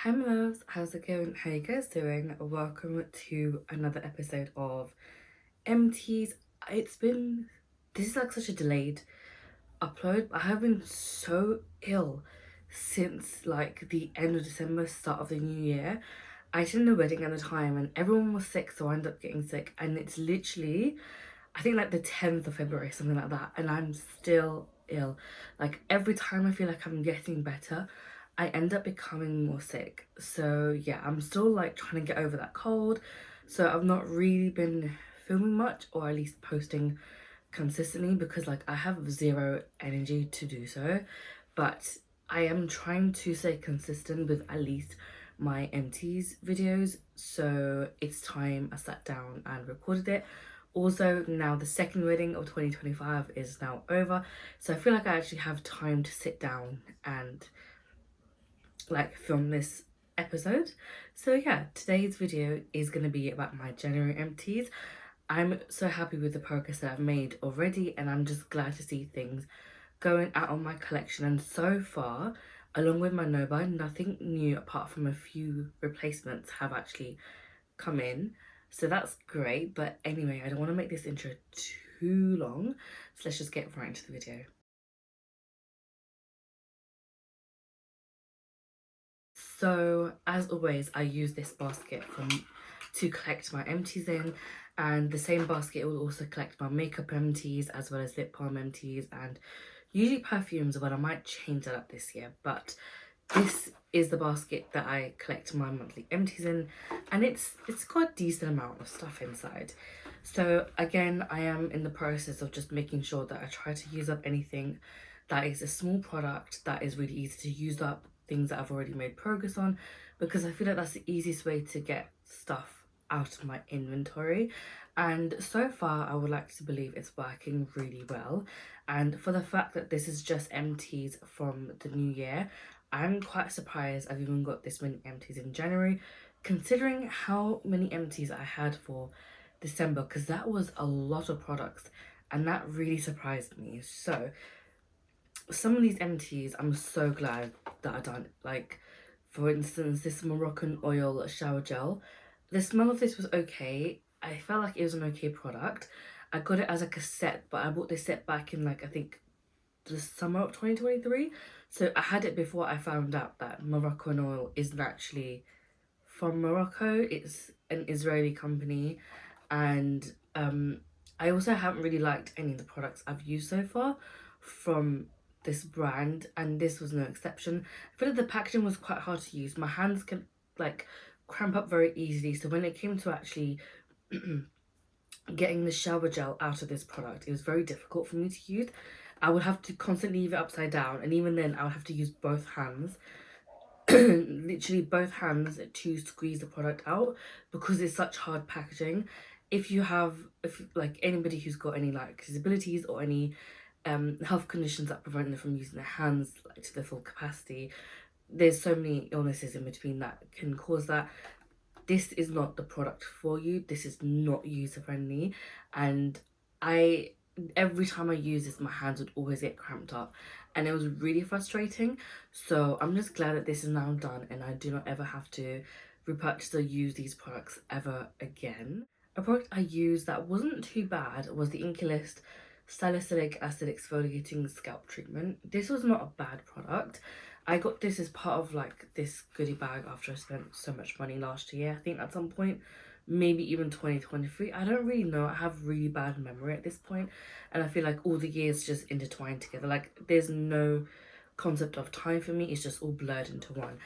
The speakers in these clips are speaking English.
Hi my loves, how's it going? How you guys doing? Welcome to another episode of Empties. This is like such a delayed upload. I have been so ill since like the end of December, start of the new year. I attended a wedding at the time and everyone was sick, so I ended up getting sick, and it's literally, I think like the 10th of February, something like that, and I'm still ill. Like every time I feel like I'm getting better, I end up becoming more sick. So yeah, I'm still like trying to get over that cold. So I've not really been filming much, or at least posting consistently, because like I have zero energy to do so. But I am trying to stay consistent with at least my empties videos. So it's time I sat down and recorded it. Also, now the second wedding of 2025 is now over, so I feel like I actually have time to sit down and like film this episode. So yeah, today's video is going to be about my January empties. I'm so happy with the progress that I've made already, and I'm just glad to see things going out on my collection. And so far, along with my no buy, nothing new apart from a few replacements have actually come in, so that's great. But anyway, I don't want to make this intro too long, so let's just get right into the video. So as always, I use this basket to collect my empties in, and the same basket will also collect my makeup empties as well as lip balm empties and usually perfumes. But I might change that up this year. But this is the basket that I collect my monthly empties in, and it's got a decent amount of stuff inside. So again, I am in the process of just making sure that I try to use up anything that is a small product that is really easy to use up, things that I've already made progress on, because I feel like that's the easiest way to get stuff out of my inventory. And so far I would like to believe it's working really well. And for the fact that this is just empties from the new year, I'm quite surprised I've even got this many empties in January, considering how many empties I had for December, because that was a lot of products and that really surprised me. So some of these empties I'm so glad that I done. Like for instance, this Moroccan oil shower gel, the smell of this was okay. I felt like it was an okay product. I got it as like a set, but I bought this set back in like I think the summer of 2023. So I had it before I found out that Moroccan oil isn't actually from Morocco. It's an Israeli company. And I also haven't really liked any of the products I've used so far from this brand, and this was no exception. I feel like the packaging was quite hard to use. My hands can like cramp up very easily, so when it came to actually getting the shower gel out of this product, it was very difficult for me to use. I would have to constantly leave it upside down, and even then I would have to use both hands, literally both hands, to squeeze the product out because it's such hard packaging. If like anybody who's got any like disabilities or any health conditions that prevent them from using their hands like to their full capacity, there's so many illnesses in between that can cause that. This is not the product for you. This is not user friendly, and I every time I use this, my hands would always get cramped up, and it was really frustrating. So I'm just glad that this is now done and I do not ever have to repurchase or use these products ever again. A product I used that wasn't too bad was the Inkilist Salicylic Acid Exfoliating Scalp Treatment. This was not a bad product. I got this as part of like this goodie bag after I spent so much money last year. I think at some point, maybe even 2023. I don't really know. I have really bad memory at this point, and I feel like all the years just intertwined together. Like there's no concept of time for me. It's just all blurred into one.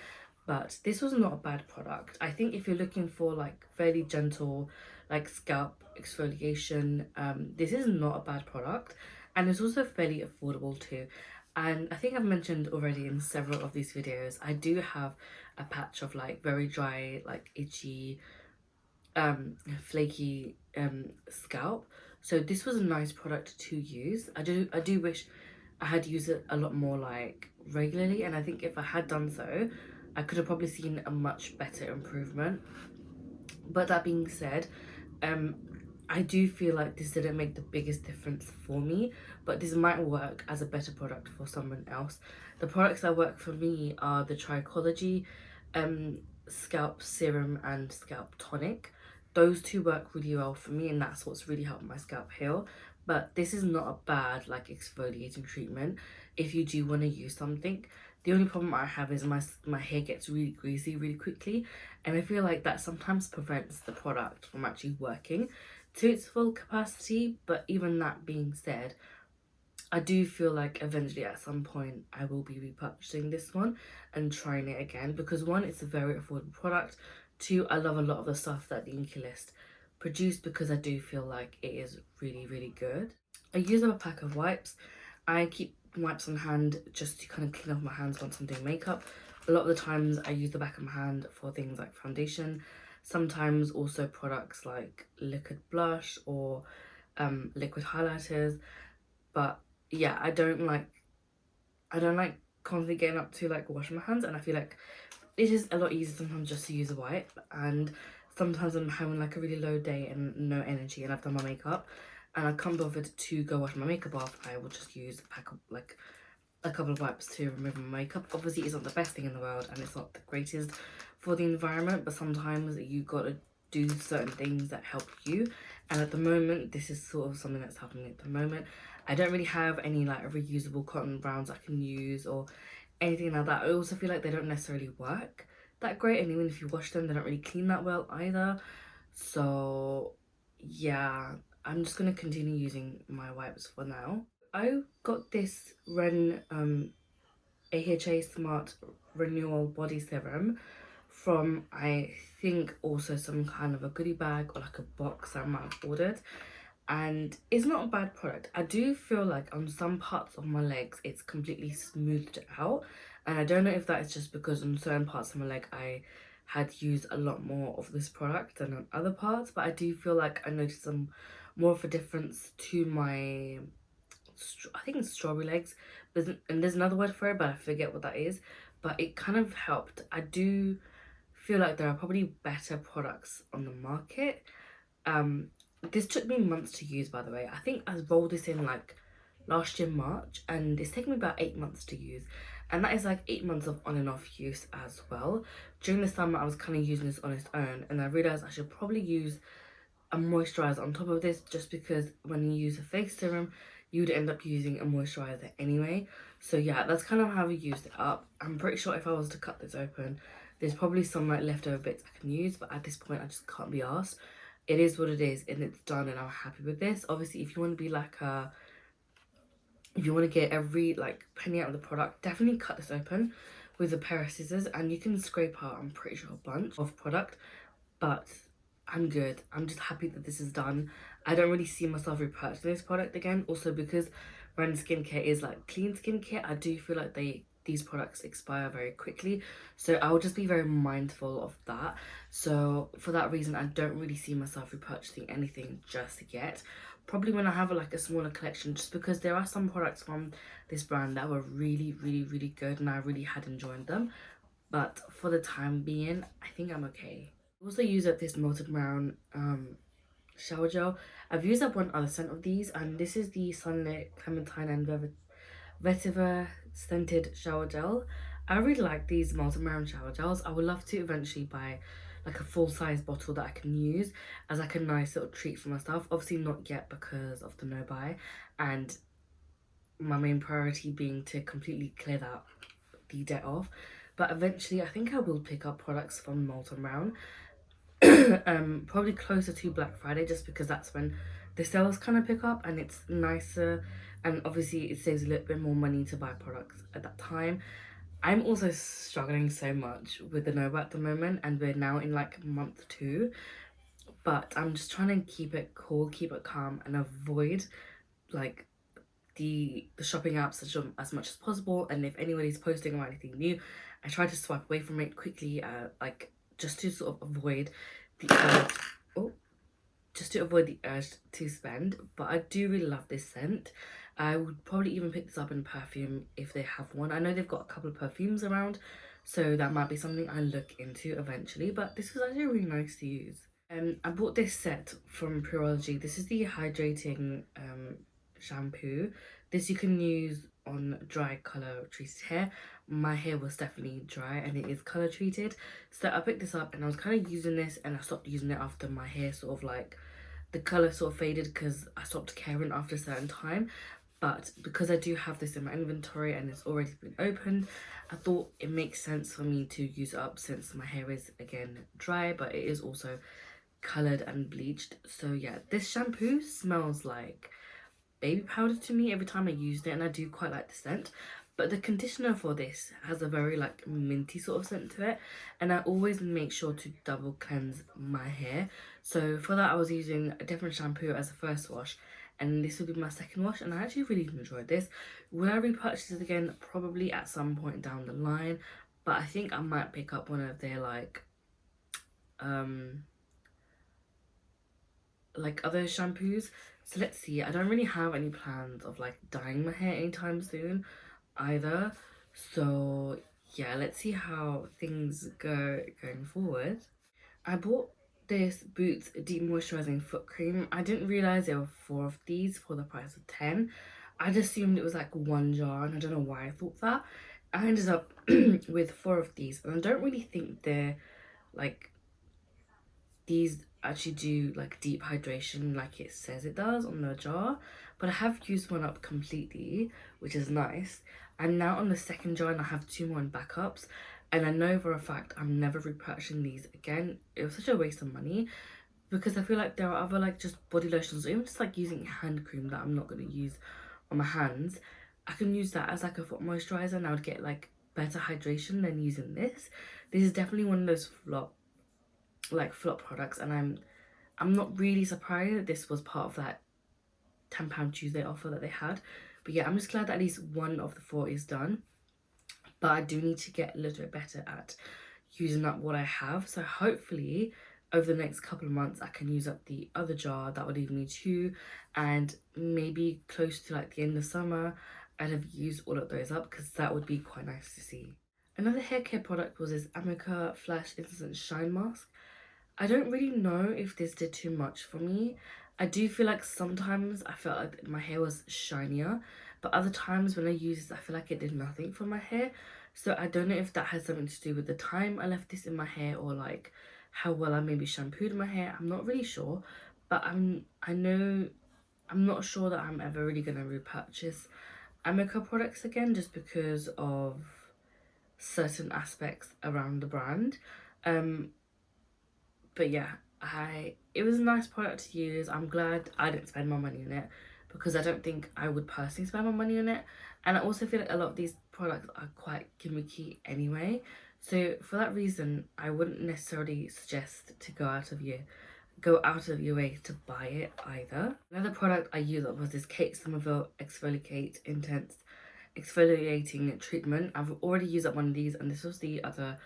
But this was not a bad product. I think if you're looking for like fairly gentle like scalp exfoliation, this is not a bad product, and it's also fairly affordable too. And I think I've mentioned already in several of these videos, I do have a patch of like very dry, like itchy, flaky scalp. So this was a nice product to use. I do wish I had used it a lot more like regularly, and I think if I had done so, I could have probably seen a much better improvement. But that being said, um I do feel like this didn't make the biggest difference for me, but this might work as a better product for someone else. The products that work for me are the Trichology scalp serum and scalp tonic. Those two work really well for me, and that's what's really helped my scalp heal. But this is not a bad like exfoliating treatment if you do want to use something. The only problem I have is my hair gets really greasy really quickly, and I feel like that sometimes prevents the product from actually working to its full capacity. But even that being said, I do feel like eventually at some point I will be repurchasing this one and trying it again, because one, it's a very affordable product. Two, I love a lot of the stuff that the Inky List produced because I do feel like it is really, really good. I use up a pack of wipes. I keep wipes on hand just to kind of clean off my hands once I'm doing makeup. A lot of the times I use the back of my hand for things like foundation. Sometimes also products like liquid blush or liquid highlighters. But yeah, I don't like constantly getting up to like wash my hands, and I feel like it is a lot easier sometimes just to use a wipe. And sometimes I'm having like a really low day and no energy and I've done my makeup and I can't bother to go wash my makeup off, I will just use a pack of like a couple of wipes to remove my makeup. Obviously it's not the best thing in the world and it's not the greatest for the environment, but sometimes you gotta do certain things that help you, and at the moment this is sort of something that's happening at the moment. I don't really have any like reusable cotton rounds I can use or anything like that. I also feel like they don't necessarily work that great, and even if you wash them they don't really clean that well either. So yeah, I'm just gonna continue using my wipes for now. I got this AHA Smart Renewal Body Serum from, I think, also some kind of a goodie bag or like a box I might have ordered, and it's not a bad product. I do feel like on some parts of my legs it's completely smoothed out, and I don't know if that is just because on certain parts of my leg I had used a lot more of this product than on other parts, but I do feel like I noticed some more of a difference to my I think it's strawberry legs, and there's another word for it but I forget what that is, but it kind of helped. I do feel like there are probably better products on the market. um this took me months to use, by the way. I think I rolled this in like last year March, and it's taken me about 8 months to use, and that is like 8 months of on and off use as well. During the summer I was kind of using this on its own, and I realized I should probably use a moisturizer on top of this, just because when you use a face serum you would end up using a moisturizer anyway. So yeah, that's kind of how we used it up. I'm pretty sure if I was to cut this open there's probably some like leftover bits I can use, but at this point I just can't be asked. It is what it is and it's done, and I'm happy with this. Obviously if you want to be like if you want to get every like penny out of the product, definitely cut this open with a pair of scissors and you can scrape out, I'm pretty sure, a bunch of product. But I'm good. I'm just happy that this is done. I don't really see myself repurchasing this product again. Also because Ren Skincare is like clean skincare, I do feel like these products expire very quickly. So I'll just be very mindful of that. So for that reason, I don't really see myself repurchasing anything just yet. Probably when I have like a smaller collection, just because there are some products from this brand that were really, really, really good and I really had enjoyed them. But for the time being, I think I'm okay. I also use up this Melted Brown shower gel. I've used up one other scent of these, and this is the Sunlit Clementine and Vetiver scented shower gel. I really like these Melted Brown shower gels. I would love to eventually buy like a full-size bottle that I can use as like a nice little treat for myself. Obviously not yet because of the no buy, and my main priority being to completely clear the debt off. But eventually I think I will pick up products from Molten Brown. Probably closer to Black Friday, just because that's when the sales kind of pick up and it's nicer, and obviously it saves a little bit more money to buy products at that time. I'm also struggling so much with the Nova at the moment, and we're now in like month 2, but I'm just trying to keep it cool, keep it calm, and avoid like the shopping apps as much as possible. And if anybody's posting about anything new, I try to swipe away from it quickly, like just to sort of avoid the urge, oh, just to avoid the urge to spend. But I do really love this scent. I would probably even pick this up in perfume if they have one. I know they've got a couple of perfumes around, so that might be something I look into eventually, but this was actually really nice to use. I bought this set from Pureology. This is the hydrating shampoo. This you can use on dry colour treated hair. My hair was definitely dry and it is colour treated. So I picked this up and I was kind of using this, and I stopped using it after my hair sort of like, the colour sort of faded because I stopped caring after a certain time. But because I do have this in my inventory and it's already been opened, I thought it makes sense for me to use it up since my hair is again dry, but it is also coloured and bleached. So yeah, this shampoo smells like baby powder to me every time I used it, and I do quite like the scent. But the conditioner for this has a very like minty sort of scent to it, and I always make sure to double cleanse my hair. So for that I was using a different shampoo as a first wash, and this will be my second wash, and I actually really enjoyed this. Will I repurchase it again? Probably at some point down the line, but I think I might pick up one of their like other shampoos. So let's see. I don't really have any plans of like dyeing my hair anytime soon either. So yeah, let's see how things go going forward. I bought this Boots Deep Moisturizing Foot Cream. I didn't realize there were 4 of these for the price of 10. I just assumed it was like one jar, and I don't know why I thought that. I ended up with 4 of these, and I don't really think they're like, these actually do like deep hydration like it says it does on the jar, but I have used one up completely, which is nice. I'm now on the second jar and I have 2 more in backups, and I know for a fact I'm never repurchasing these again. It was such a waste of money because I feel like there are other like just body lotions or even just like using hand cream that I'm not going to use on my hands. I can use that as like a foot moisturizer and I would get like better hydration than using this. This is definitely one of those flop products, and I'm not really surprised that this was part of that £10 Tuesday offer that they had. But yeah, I'm just glad that at least one of the 4 is done, but I do need to get a little bit better at using up what I have. So hopefully over the next couple of months I can use up the other jar. That would leave me 2, and maybe close to like the end of summer I'd have used all of those up, because that would be quite nice to see. Another hair care product was this Amica Flash Instant Shine Mask. I don't really know if this did too much for me. I do feel like sometimes I felt like my hair was shinier, but other times when I use this I feel like it did nothing for my hair. So I don't know if that has something to do with the time I left this in my hair, or like how well I maybe shampooed my hair. I'm not really sure, but I'm not sure that I'm ever really gonna repurchase Amica products again, just because of certain aspects around the brand. But yeah, it was a nice product to use. I'm glad I didn't spend my money on it, because I don't think I would personally spend my money on it. And I also feel like a lot of these products are quite gimmicky anyway. So for that reason, I wouldn't necessarily suggest to go out of your way to buy it either. Another product I used was this Kate Somerville Exfoliate Intense Exfoliating Treatment. I've already used up one of these, and this was the other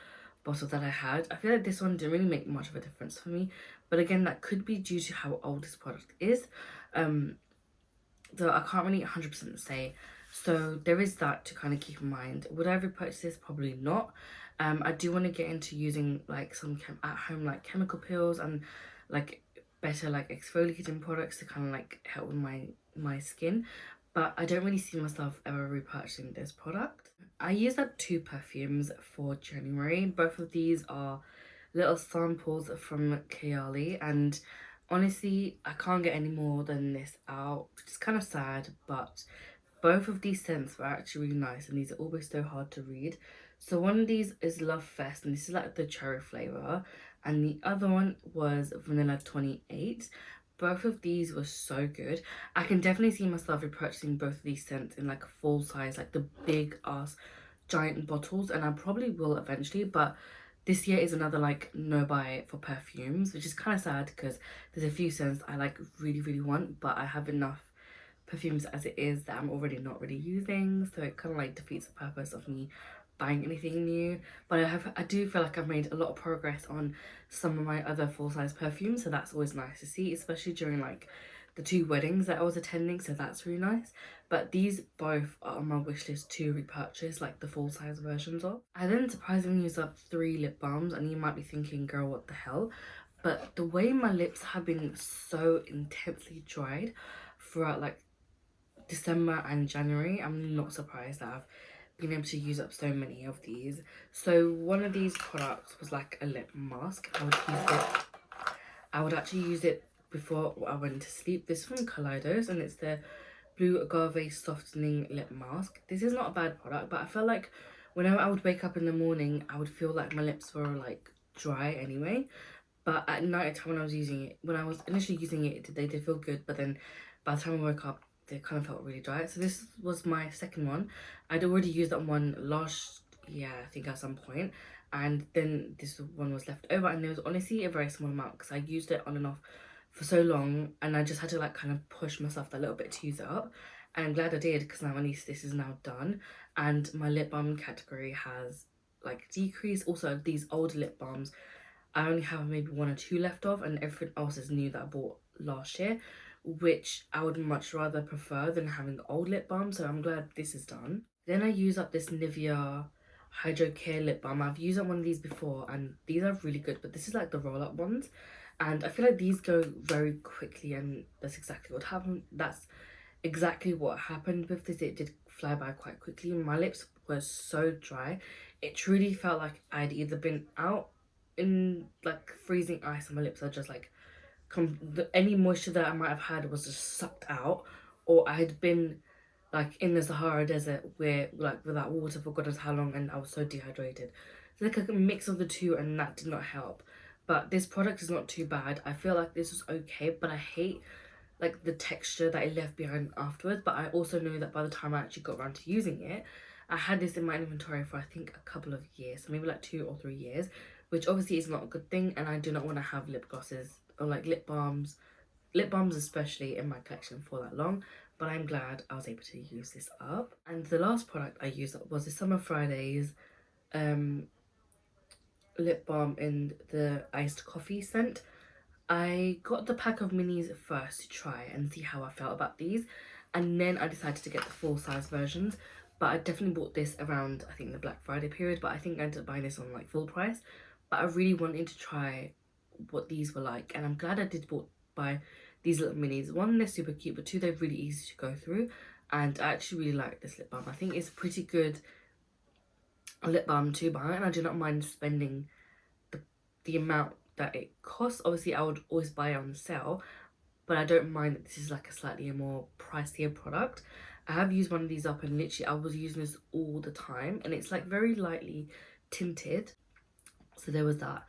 bottle that I had. I feel like this one didn't really make much of a difference for me, but again, that could be due to how old this product is. So I can't really 100% say. So there is that to kind of keep in mind. Would I repurchase this? Probably not. I do want to get into using like some at home like chemical peels and like better like exfoliating products to kind of like help with my skin, but I don't really see myself ever repurchasing this product. I used up 2 perfumes for January. Both of these are little samples from Kayali, and honestly I can't get any more than this out, which is kind of sad, but both of these scents were actually really nice, and these are always so hard to read. So one of these is Love Fest, and this is like the cherry flavour, and the other one was Vanilla 28. Both of these were so good. I can definitely see myself repurchasing both of these scents in like a full size, like the big ass giant bottles, and I probably will eventually, but this year is another like no buy for perfumes, which is kind of sad because there's a few scents I like really want, but I have enough perfumes as it is that I'm already not really using, so it kind of like defeats the purpose of me buying anything new. But I do feel like I've made a lot of progress on some of my other full-size perfumes, so that's always nice to see, especially during like the 2 weddings that I was attending, so that's really nice. But these both are on my wish list to repurchase, like the full-size versions of. I then surprisingly used up 3 lip balms, and you might be thinking, girl, what the hell? But the way my lips have been so intensely dried throughout like December and January. I'm not surprised that I've been able to use up so many of these. So one of these products was like a lip mask. I would actually use it before I went to sleep. This is from Kaleidos, and it's the Blue Agave Softening Lip Mask. This is not a bad product, but I felt like whenever I would wake up in the morning, I would feel like my lips were like dry anyway. But at night time when I was initially using it, they did feel good. But then by the time I woke up, they kind of felt really dry. So this was my second one. I'd already used that one last year, I think, at some point. And then this one was left over, and there was honestly a very small amount because I used it on and off for so long, and I just had to like kind of push myself a little bit to use it up. And I'm glad I did, because now at least this is now done, and my lip balm category has like decreased. Also, these old lip balms, I only have maybe one or two left of, and everything else is new that I bought last year, which I would much rather prefer than having old lip balm. So I'm glad this is done. Then I use up this Nivea Hydro Care lip balm. I've used up one of these before, and these are really good, but this is like the roll up ones, and I feel like these go very quickly, and that's exactly what happened. That's exactly what happened with this. It did fly by quite quickly. My lips were so dry. It truly felt like I'd either been out in like freezing ice and my lips are just like any moisture that I might have had was just sucked out, or I had been like in the Sahara Desert where like without water for God knows how long, and I was so dehydrated. So like a mix of the two, and that did not help. But this product is not too bad. I feel like this was okay, but I hate like the texture that it left behind afterwards. But I also know that by the time I actually got around to using it, I had this in my inventory for I think a couple of years, so maybe like 2 or 3 years, which obviously is not a good thing, and I do not want to have lip glosses or like lip balms especially, in my collection for that long. But I'm glad I was able to use this up. And the last product I used up was the Summer Fridays um lip balm in the iced coffee scent. I got the pack of minis first to try and see how I felt about these, and then I decided to get the full size versions. But I definitely bought this around, I think, the Black Friday period, but I think I ended up buying this on like full price. But I really wanted to try what these were like, and I'm glad I did buy these little minis. One, they're super cute, but two, they're really easy to go through, and I actually really like this lip balm. I think it's a pretty good lip balm to buy, and I do not mind spending the amount that it costs. Obviously, I would always buy it on sale, but I don't mind that this is like a slightly more pricier product. I have used one of these up, and literally I was using this all the time, and it's like very lightly tinted, so there was that.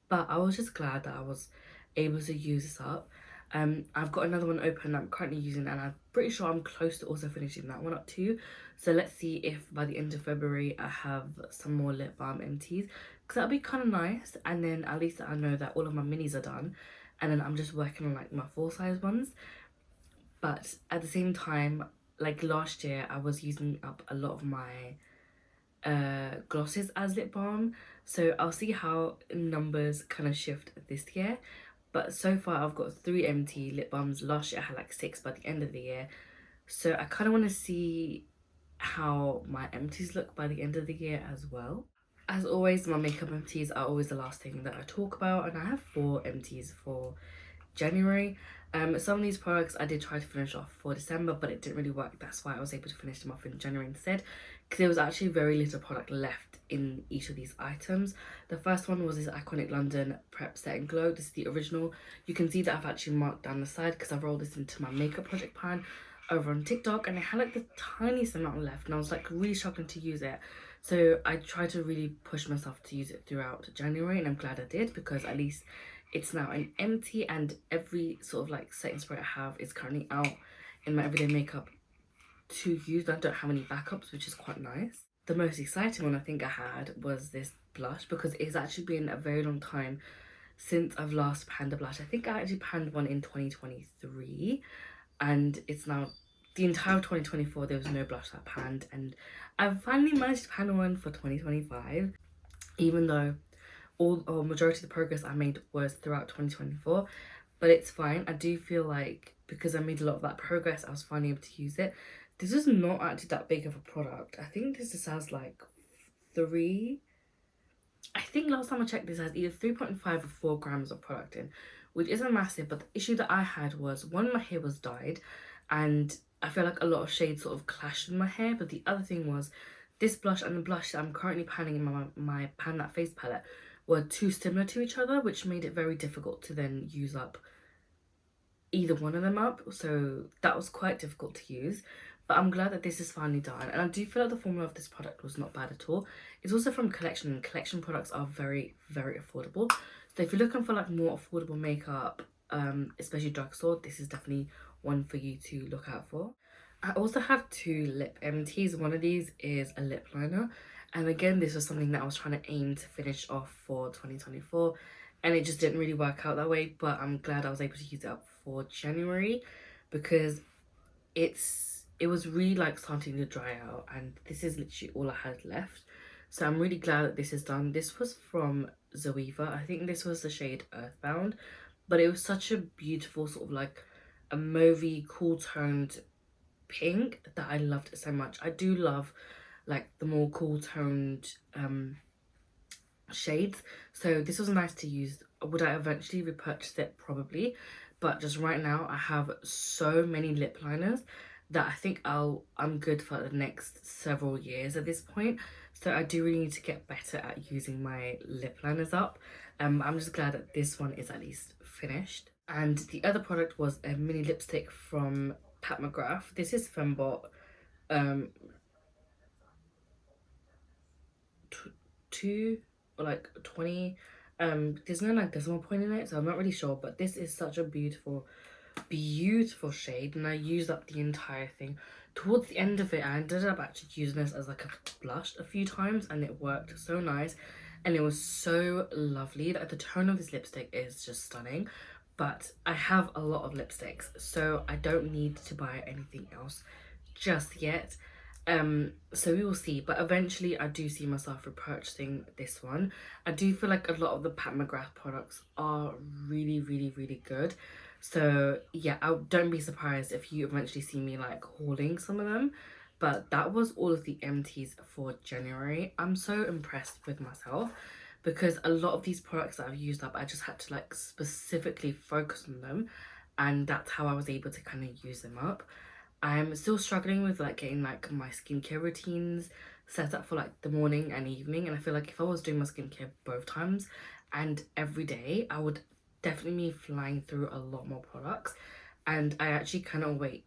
But I was just glad that I was able to use this up. I've got another one open that I'm currently using, and I'm pretty sure I'm close to also finishing that one up too. So let's see if by the end of February I have some more lip balm empties, because that'll be kind of nice. And then at least I know that all of my minis are done, and then I'm just working on like my full size ones. But at the same time, like last year, I was using up a lot of my glosses as lip balm, so I'll see how numbers kind of shift this year. But so far I've got 3 empty lip balms. Last year I had like 6 by the end of the year, so I kind of want to see how my empties look by the end of the year as well. As always, my makeup empties are always the last thing that I talk about, and I have 4 empties for January. Some of these products I did try to finish off for December, but it didn't really work. That's why I was able to finish them off in January instead, because there was actually very little product left in each of these items. The first one was this Iconic London Prep Set and Glow. This is the original. You can see that I've actually marked down the side because I've rolled this into my makeup project pan over on TikTok, and it had like the tiniest amount left, and I was like really struggling to use it. So I tried to really push myself to use it throughout January, and I'm glad I did, because at least it's now an empty, and every sort of like setting spray I have is currently out in my everyday makeup to use. I don't have any backups, which is quite nice. The most exciting one I think I had was this blush, because it's actually been a very long time since I've last panned a blush. I think I actually panned one in 2023, and it's now the entire 2024 there was no blush that I panned, and I've finally managed to pan one for 2025, even though all or majority of the progress I made was throughout 2024. But it's fine. I do feel like because I made a lot of that progress, I was finally able to use it. This is not actually that big of a product. I think this just has like 3, I think last time I checked this has either 3.5 or 4 grams of product in, which isn't massive. But the issue that I had was, one, my hair was dyed, and I feel like a lot of shades sort of clashed with my hair. But the other thing was, this blush and the blush that I'm currently panning in my Pan That Face palette were too similar to each other, which made it very difficult to then use up either one of them up. So that was quite difficult to use. But I'm glad that this is finally done. And I do feel like the formula of this product was not bad at all. It's also from Collection, and Collection products are very, very affordable. So if you're looking for like more affordable makeup, especially drugstore, this is definitely one for you to look out for. I also have two lip empties. One of these is a lip liner. And again, this was something that I was trying to aim to finish off for 2024. And it just didn't really work out that way. But I'm glad I was able to use it up for January, because it was really like starting to dry out. And this is literally all I had left. So I'm really glad that this is done. This was from Zoeva. I think this was the shade Earthbound. But it was such a beautiful sort of like a mauvey, cool toned pink that I loved it so much. I do love like the more cool toned shades, so this was nice to use. Would I eventually repurchase it? Probably, but just right now I have so many lip liners that I think I'm good for the next several years at this point. So I do really need to get better at using my lip liners up. I'm just glad that this one is at least finished. And the other product was a mini lipstick from Pat McGrath. This is Fembot um 2 or like 20. There's no like decimal point in it, so I'm not really sure, but this is such a beautiful, beautiful shade, and I used up the entire thing. Towards the end of it, I ended up actually using this as like a blush a few times, and it worked so nice, and it was so lovely. Like the tone of this lipstick is just stunning. But I have a lot of lipsticks, so I don't need to buy anything else just yet. So we will see, but eventually I do see myself repurchasing this one. I do feel like a lot of the Pat McGrath products are really, really, really good. So yeah, don't be surprised if you eventually see me like hauling some of them. But that was all of the empties for January. I'm so impressed with myself, because a lot of these products that I've used up, I just had to like specifically focus on them, and that's how I was able to kind of use them up. I'm still struggling with like getting like my skincare routines set up for like the morning and evening, and I feel like if I was doing my skincare both times and every day, I would definitely be flying through a lot more products. And I actually cannot wait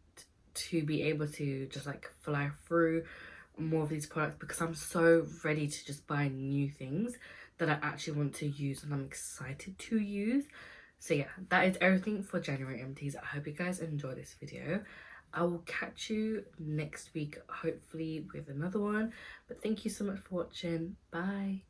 to be able to just like fly through more of these products, because I'm so ready to just buy new things that I actually want to use and I'm excited to use. So yeah, that is everything for January empties. I hope you guys enjoy this video. I will catch you next week, hopefully with another one. But thank you so much for watching. Bye.